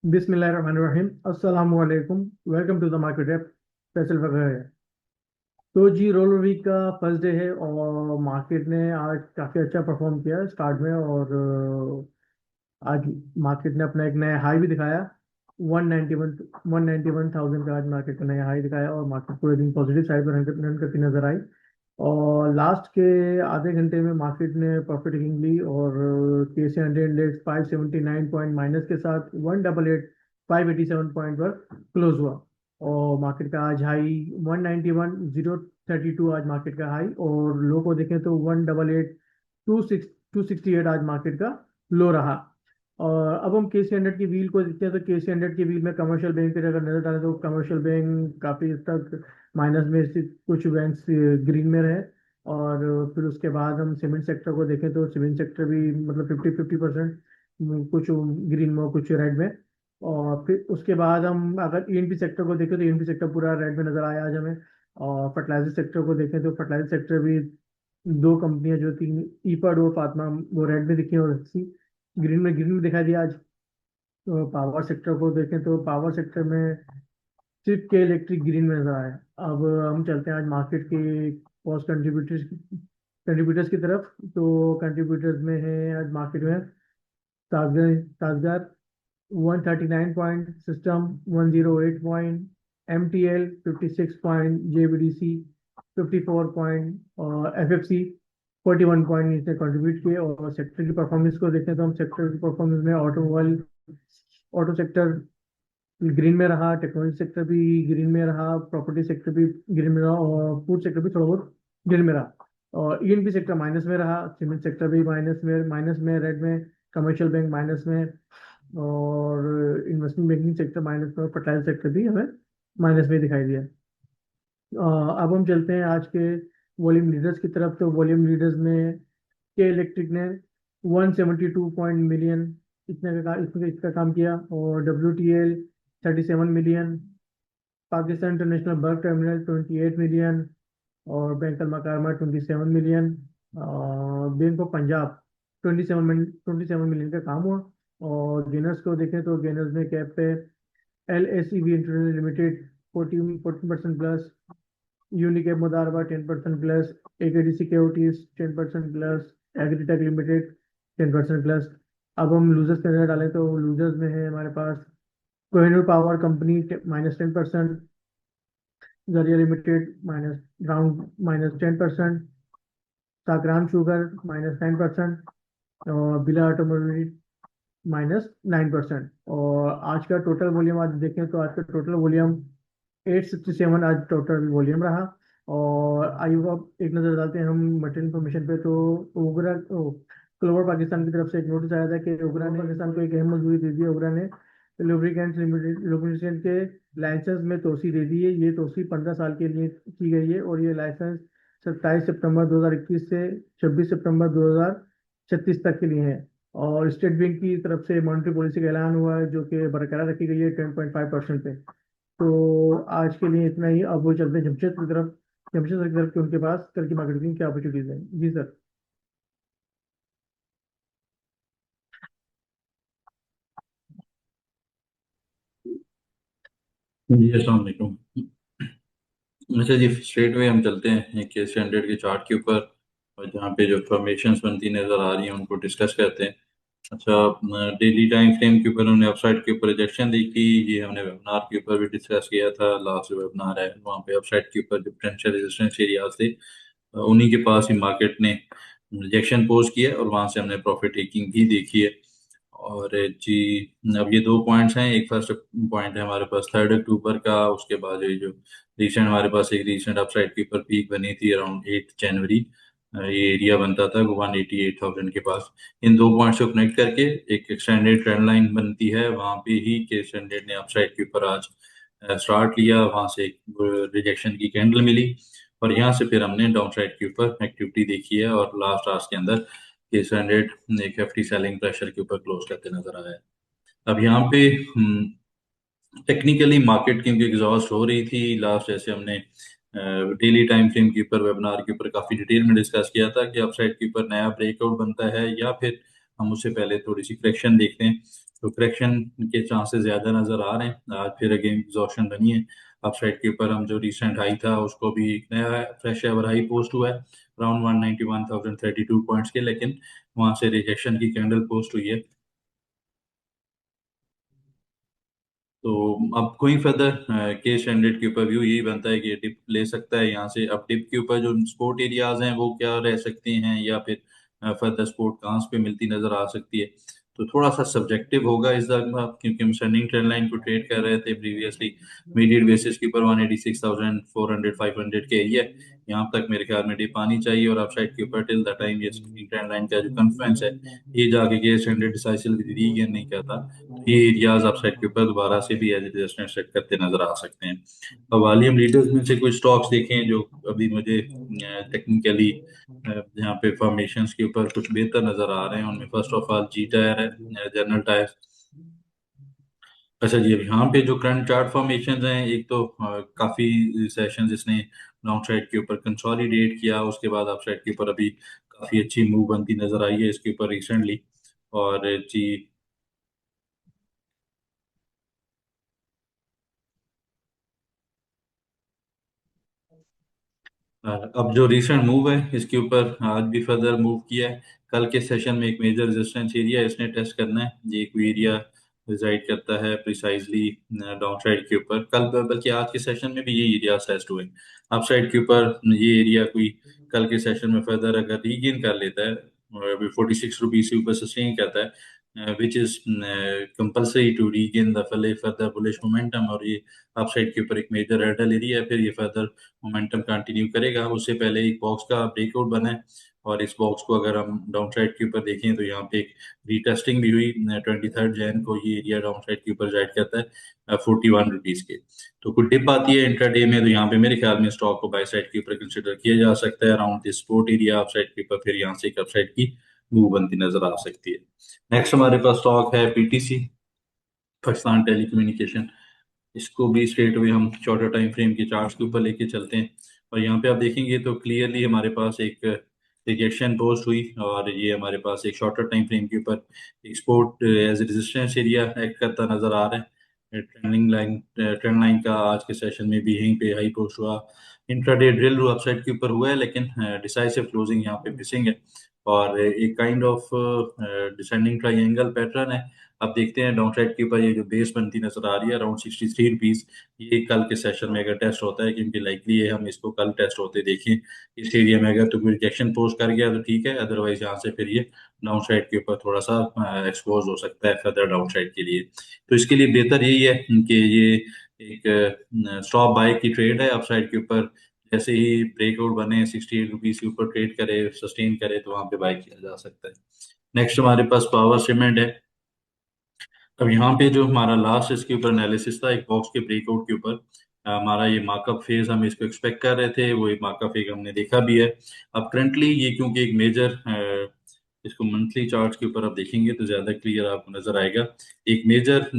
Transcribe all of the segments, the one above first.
बिस्मिल्लाहिर्रहमानिर्रहीम। अस्सलामु अलैकुम। Welcome to the market app. Faisal वगैरह है। तो जी, रोल वीक का फर्स्ट डे है और मार्केट ने आज काफ़ी अच्छा परफॉर्म किया स्टार्ट में। और आज मार्केट ने अपना एक नया हाई भी दिखाया। 191,000 का आज मार्केट का नया हाई दिखाया और मार्केट पूरे दिन पॉजिटिव साइड पर रन करती नजर आई। और लास्ट के आधे घंटे में मार्केट ने प्रॉफिट टेकिंग ली और KC 100 इंडेक्स 579 पॉइंट माइनस के साथ 188,587 पर क्लोज हुआ। और मार्केट का आज हाई 191,032 आज मार्केट का हाई, और लो को देखें तो 188,268 आज मार्केट का लो रहा। और अब हम KC 100 की व्हील को देखते हैं तो KC 100 की व्हील में कमर्शियल बैंक की अगर नजर डालें तो कमर्शियल बैंक काफी हद तक माइनस में स्थित, कुछ बैंक्स ग्रीन में रहे। और फिर उसके बाद हम सीमेंट सेक्टर को देखें तो सीमेंट सेक्टर भी मतलब 50-50%, कुछ ग्रीन में और कुछ रेड में। और फिर उसके बाद हम अगर ENP सेक्टर को देखें तो ENP सेक्टर पूरा रेड में नजर आया आज हमें। और फर्टिलाइजर सेक्टर को देखें तो फर्टिलाइजर सेक्टर भी दो कंपनियां जो थी, ईपड और फातमा, वो रेड में दिखी और ग्रीन में दिखाई दिया आज। तो पावर सेक्टर को देखें तो पावर सेक्टर में सिर्फ के इलेक्ट्रिक ग्रीन में नजर आया। अब हम चलते हैं आज मार्केट के कॉस्ट कंट्रीब्यूटर्स कंट्रीब्यूटर्स की तरफ। तो कंट्रीब्यूटर्स में है आज मार्केट में ताजगार ताजगार 139 point, system 108 point, MTL 56 point, JVDC 54 point और FFC 41 पॉइंट इसने कंट्रीब्यूट किए। और सेक्टर की परफॉर्मेंस को देखें तो हम सेक्टर की परफॉर्मेंस में ऑटो सेक्टर ग्रीन में रहा, टेक्नोलॉजी सेक्टर भी ग्रीन में रहा, प्रॉपर्टी सेक्टर भी ग्रीन में रहा और फूड सेक्टर भी थोड़ा बहुत ग्रीन में रहा। और ENP सेक्टर माइनस में रहा, सीमेंट सेक्टर भी माइनस में रेड में, कमर्शियल बैंक माइनस में, और इन्वेस्टमेंट बैंकिंग सेक्टर माइनस में, और फर्टाइल सेक्टर भी हमें माइनस में दिखाई दिया। अब हम चलते हैं आज के वॉल्यूम लीडर्स की तरफ। तो वॉल्यूम लीडर्स में के इलेक्ट्रिक ने 172 पॉइंट मिलियन इसका काम किया। और WTL 37 million, Pakistan international bulk terminal 28 million, और bank Al Makramah 27 million, bank of Punjab 27 million का काम हुआ। और गेनर्स को देखें तो गेनर्स में कैप पे LSEV international limited 14% plus, Unicap Modaraba 10% plus, AKD securities 10% plus, Agritech limited 10% plus. अब हम लूजर्स के नजर डालें तो लूजर्स में है हमारे पास कोहिनूर पावर कंपनी -10%, जरिया लिमिटेड माइनस ग्राउंड -10%, सागराम शुगर -9%, और बिला ऑटोमोबाइल -9%। और आज का टोटल वॉल्यूम आज देखें तो आज का टोटल वॉल्यूम 867 आज टोटल वॉल्यूम रहा। और आइए अब एक नज़र डालते हैं हम मटेरियल इन्फॉर्मेशन पे। तो ओगरा क्लोवर पाकिस्तान की तरफ से एक नोटिस आया था कि ओगरा ने पाकिस्तान को एक अहम मंजूरी दे दी है। ओगरा ने लुब्रिकेंट्स लिमिटेड लुब्रिकेंट के लाइसेंस में तोसी दे दी है। ये तोसी 15 साल के लिए की गई है और ये लाइसेंस 27 सितंबर 2021 से 26 सितंबर 2036 तक के लिए है। और स्टेट बैंक की तरफ से मॉनेटरी पॉलिसी का ऐलान हुआ है जो कि बरकरार रखी गई है 10.5% पे। तो आज के लिए इतना ही। अब वो चलते हैं जमशेदपुर की तरफ कि उनके पास कल की मार्केटिंग क्या अपॉर्चुनिटीज है। जी सर। जी अस्सलाम वालेकुम। अच्छा जी, स्ट्रेट वे हम चलते हैं KC 100 के चार्ट के ऊपर, और जहाँ पे जो फॉर्मेशंस बनती नज़र आ रही हैं उनको डिस्कस करते हैं। अच्छा, डेली टाइम फ्रेम के ऊपर हमने अपसाइड के ऊपर रिजेक्शन देखी। ये हमने वेबिनार के ऊपर भी डिस्कस किया था। लास्ट जो वेबिनार है वहाँ पे अपसाइड के ऊपर जो पोटेंशियल रेजिस्टेंस एरियाज थे, उन्हीं के पास ही मार्केट ने रिजेक्शन पोस्ट किया और वहाँ से हमने प्रॉफिट टेकिंग भी देखी है। और जी, अब ये दो पॉइंट्स हैं। एक फर्स्ट पॉइंट है हमारे पास 3 अक्टूबर का, उसके बाद ये जो रिसेंट हमारे पास एक रिसेंट अपसाइड के ऊपर पीक बनी थी अराउंड 8 जनवरी। ये एरिया बनता था 188,000 के पास। इन दो पॉइंट्स को कनेक्ट करके एक एक्सटेंडेड ट्रेंड लाइन बनती है, वहाँ पे ही KC 100 ने अपसाइड के ऊपर आज स्टार्ट लिया। वहाँ से एक रिजेक्शन की कैंडल मिली और यहाँ से फिर हमने डाउन साइड के ऊपर एक्टिविटी देखी है, और लास्ट आवर्स के अंदर KC 100 एक हेफ्टी सेलिंग प्रेशर के ऊपर क्लोज करते नजर आया है। अब यहाँ पे टेक्निकली मार्केट क्योंकि एग्जॉस्ट हो रही थी लास्ट, जैसे हमने डेली टाइम फ्रेम के ऊपर वेबिनार के ऊपर काफी डिटेल में डिस्कस किया था कि अपसाइड के ऊपर नया ब्रेकआउट बनता है या फिर हम उससे पहले थोड़ी सी करेक्शन देखते हैं। तो करेक्शन के चांसेस ज़्यादा नज़र आ रहे हैं। आज फिर अगेन एग्जॉशन बनी है अपसाइड के ऊपर। हम जो रिसेंट हाई था उसको भी एक नया फ्रेश एवर हाई पोस्ट हुआ है अराउंड 191,032 पॉइंट्स के, लेकिन वहां से रिजेक्शन की कैंडल पोस्ट हुई है। तो अब कोई फर्दर के स्टैंडर्ड के ऊपर व्यू यही बनता है कि डिप ले सकता है यहाँ से। अब डिप के ऊपर जो सपोर्ट एरियाज हैं वो क्या रह सकते हैं, या फिर फर्दर सपोर्ट कहाँ पे मिलती नजर आ सकती है, तो थोड़ा सा सब्जेक्टिव होगा इस दफा, क्योंकि हम सेंडिंग ट्रेंड लाइन को ट्रेड कर रहे थे प्रीवियसली मीडियट बेसिस के ऊपर 186,400 500 के एरिया। यहाँ तक मेरे ख्याल में डिप आनी चाहिए, और अपसाइड के ऊपर टिल द टाइम ये सेंडिंग ट्रेंड लाइन का जो कन्फ्लुएंस है ये जाके के स्टैंडर्ड डिसाइसिव रीगेन नहीं करता, ये एरियाज अपसाइड के ऊपर दोबारा से भी एज रेजिस्टेंस सेट करते नजर आ सकते हैं। अब वॉल्यूम लीडर्स में से कुछ स्टॉक्स देखें जो अभी मुझे टेक्निकली यहाँ पे फॉर्मेशंस के ऊपर कुछ बेहतर नजर आ रहे हैं। उनमें first of all G tier है, जनरल टायर। अच्छा जी, अब यहाँ पे जो करंट चार्ट फॉर्मेशन हैं, एक तो काफी सेशंस इसने लॉन्ग साइड के ऊपर कंसोलिडेट किया, उसके बाद अप साइड के ऊपर अभी काफी अच्छी मूव बनती नजर आई है इसके ऊपर रिसेंटली। और जी, अब जो रिसेंट मूव है इसके ऊपर आज भी फर्दर मूव किया है। कल के सेशन में एक मेजर रेजिस्टेंस एरिया इसने टेस्ट करना है, ये एक एरिया रिजाइड करता है प्रिसाइजली डाउन साइड के ऊपर। कल बल्कि आज के सेशन में भी ये एरिया टेस्ट हुए। अप साइड के ऊपर ये एरिया कोई कल के सेशन में फर्दर अगर रीगेन कर लेता है, अभी 46 रुपीज के ऊपर सस्टेन करता है, which is compulsory to regain the further bullish momentum, और ये अप साइड के ऊपर एक मेजर हर्डल एरिया है, फिर ये फर्दर मोमेंटम कंटिन्यू करेगा। उससे पहले एक बॉक्स का ब्रेकआउट बना है, और इस बॉक्स को अगर हम डाउन साइड के ऊपर देखें तो यहाँ पे एक रीटेस्टिंग भी हुई 23 जैन को। ये एरिया डाउन साइड के ऊपर जाइड करता है 41 रुपीज के। तो कुछ डिप आती है इंट्राडे में, तो यहाँ पे मेरे ख्याल में स्टॉक को बाय साइड के ऊपर कंसिडर किया जा सकता है around this support area up side के ऊपर, फिर यहाँ से एक अप साइड की मूव बनती नजर आ सकती है। नेक्स्ट हमारे पास स्टॉक है पीटीसी, पाकिस्तान टेलीकम्युनिकेशन। इसको भी स्ट्रेट अवे हम शॉर्टर टाइम फ्रेम के चार्ट्स के ऊपर लेके चलते हैं, और यहाँ पे आप देखेंगे तो क्लियरली हमारे पास एक रिजेक्शन पोस्ट हुई, और ये हमारे पास एक शॉर्टर टाइम फ्रेम के ऊपर export as resistance area act करता नजर आ रहा है। ट्रेंड लाइन का आज के सेशन में भी यहीं पे हाई पोस्ट हुआ। इंट्राडे ड्रिल अपसाइड के ऊपर हुआ है, लेकिन डिसाइसिव क्लोजिंग यहाँ पे मिसिंग है, और एक kind of descending triangle pattern है। अब देखते हैं डाउन साइड के ऊपर ये जो बेस बनती नजर आ रही है अराउंड 63 रुपीज, ये कल के सेशन में अगर टेस्ट होता है, क्योंकि लाइकली है हम इसको कल टेस्ट होते देखें इस एरिया में, अगर तो कोई रिजेक्शन पोस्ट कर गया तो ठीक है, अदरवाइज यहाँ से फिर ये डाउन साइड के ऊपर थोड़ा सा एक्सपोज हो सकता है फर्दर डाउन साइड के लिए। तो इसके लिए बेहतर यही है कि ये एक स्टॉप बाय की ट्रेड है अपसाइड के ऊपर। जैसे ही ब्रेकआउट बने 68 रुपीज के ऊपर ट्रेड करे, सस्टेन करे, तो वहां पे बाय किया जा सकता है। नेक्स्ट हमारे पास पावर सीमेंट है। अब यहाँ पे जो हमारा लास्ट इसके ऊपर एनालिसिस था एक बॉक्स के ब्रेकआउट के ऊपर, हमारा ये मार्कअप फेज हम इसको एक्सपेक्ट कर रहे थे, वो एक मार्कअप फेज हमने देखा भी है। अब करंटली ये क्योंकि एक मेजर इसको मंथली चार्ट के ऊपर आप देखेंगे तो ज्यादा क्लियर आपको नजर आएगा। एक मेजर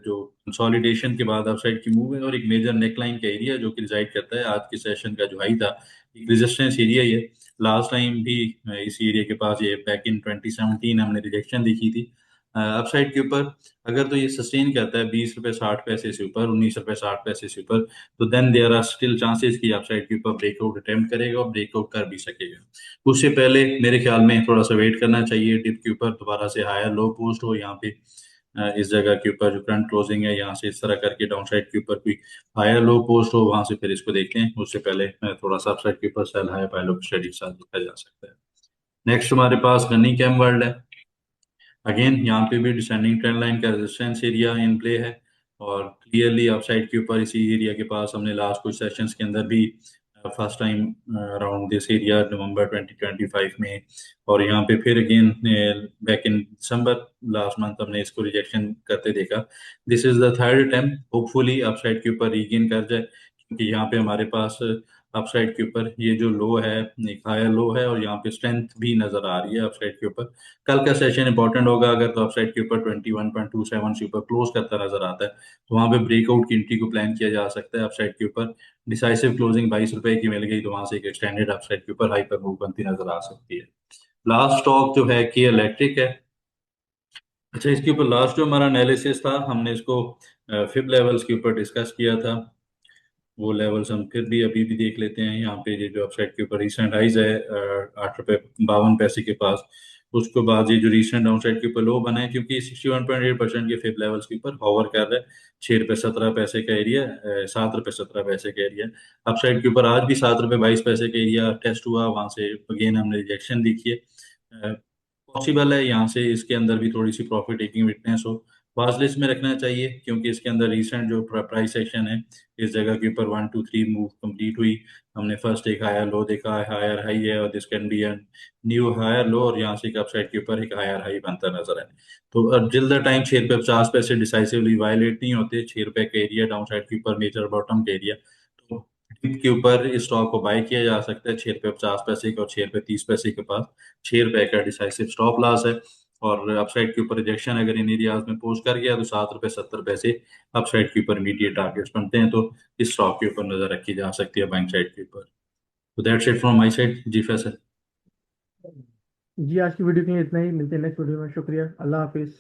जो कंसोलिडेशन के बाद अपसाइड की मूव है, और एक मेजर नेकलाइन का एरिया जो कि रिजाइड करता है आज के सेशन का जो हाई था, एक रेजिस्टेंस एरिया ये। लास्ट टाइम भी इस एरिया के पास ये बैक इन 2017 हमने रिजेक्शन देखी थी अपसाइड के ऊपर। अगर तो ये सस्टेन करता है 20 रुपए 60 पैसे से ऊपर, 19 रुपए 60 पैसे से ऊपर, तो then there are still chances कि अपसाइड के ऊपर ब्रेकआउट अटेम्प्ट करेगा और ब्रेकआउट कर भी सकेगा। उससे पहले मेरे ख्याल में थोड़ा सा वेट करना चाहिए, डिप के ऊपर दोबारा से हायर लो पोस्ट हो यहाँ पे। इस जगह के ऊपर जो करंट क्लोजिंग है यहाँ से इस तरह करके डाउन साइड के ऊपर कोई हायर लो पोस्ट हो, वहां से फिर इसको देखते हैं। उससे पहले थोड़ा सा अपसाइड के ऊपर सेल हाई बाय लो स्टडी के साथ देखा जा सकता है। नेक्स्ट हमारे पास गनी कैम वर्ल्ड है। अगेन यहाँ पे भी डिसेंडिंग ट्रेंड लाइन का रेजिस्टेंस एरिया इन प्ले है, और क्लियरली अपसाइड के ऊपर इसी एरिया के पास हमने लास्ट कुछ सेशंस के अंदर भी first time around this area November 2025 में, और यहाँ पे फिर again back in December last month हमने इसको रिजेक्शन करते देखा। This is the third attempt, hopefully upside के ऊपर रीगेन कर जाए, क्योंकि यहाँ पे हमारे पास अपसाइड के ऊपर ये जो लो है एक हायर लो है, और यहाँ पे स्ट्रेंथ भी नजर आ रही है अपसाइड के ऊपर। कल का सेशन इंपॉर्टेंट होगा, अगर तो अपसाइड के ऊपर 21.27 से ऊपर क्लोज करता नजर आता है तो वहां पे ब्रेकआउट की एंट्री को प्लान किया जा सकता है अपसाइड के ऊपर। डिसाइसिव क्लोजिंग 22 रुपए की मिल गई तो वहां से एक एक्सटेंडेड अपसाइड के ऊपर हाइपर मूव बनती नजर आ सकती है। लास्ट स्टॉक जो है के इलेक्ट्रिक है। अच्छा, इसके ऊपर लास्ट जो हमारा एनालिसिस था, हमने इसको फिब लेवल्स के ऊपर डिस्कस किया था। वो लेवल्स हम फिर भी अभी भी देख लेते हैं। यहाँ पे ये जो अपसाइड के ऊपर रिसेंट हाइज है 8 रुपये 52 पैसे के पास, उसके बाद ये जो रिसेंट डाउनसाइड के ऊपर लो बना है, क्योंकि 61.8% के फिब लेवल्स के ऊपर होवर कर रहा है। 6 रुपये 17 पैसे का एरिया, 7 रुपये 17 पैसे का एरिया। अपसाइड के ऊपर आज भी 7 रुपये 22 पैसे का एरिया टेस्ट हुआ, वहां से अगेन हमने रिजेक्शन देखी है। पॉसिबल है यहाँ से इसके अंदर भी थोड़ी सी प्रॉफिट टेकिंग विटनेस हो। वॉच लिस्ट में रखना चाहिए, क्योंकि इसके अंदर रिसेंट जो प्राइस एक्शन है, इस जगह के ऊपर 1 2 3 मूव कंप्लीट हुई। हमने फर्स्ट एक हायर लो देखा है, हायर हाई है, और this can be an new higher low, और यहाँ से एक अपसाइड के ऊपर एक हायर हाई बनता नजर आए। तो अब जिल द टाइम 6 रुपये 50 पैसे डिसाइसिवली वायलेट नहीं होते, 6 रुपये का एरिया डाउन साइड के ऊपर मेजर बॉटम का एरिया, तो डिप के ऊपर इस स्टॉक को बाय किया जा सकता है 6 रुपये 50 पैसे के और 6 रुपये 30 पैसे के पास। 6 रुपये का डिसाइसिव स्टॉप लॉस है। और अपसाइड के ऊपर रिजेक्शन अगर इन एरियाज में पोस्ट कर गया, तो 7 रुपये 70 पैसे अपसाइड के ऊपर इमीडिएट टारगेट्स बनते हैं। तो इस स्टॉक के ऊपर नजर रखी जा सकती है बाइंग साइड के ऊपर। तो that's it from my side जी फैसल। जी आज की वीडियो के लिए इतना ही, मिलते हैं नेक्स्ट वीडियो में। शुक्रिया, अल्लाह हाफिज।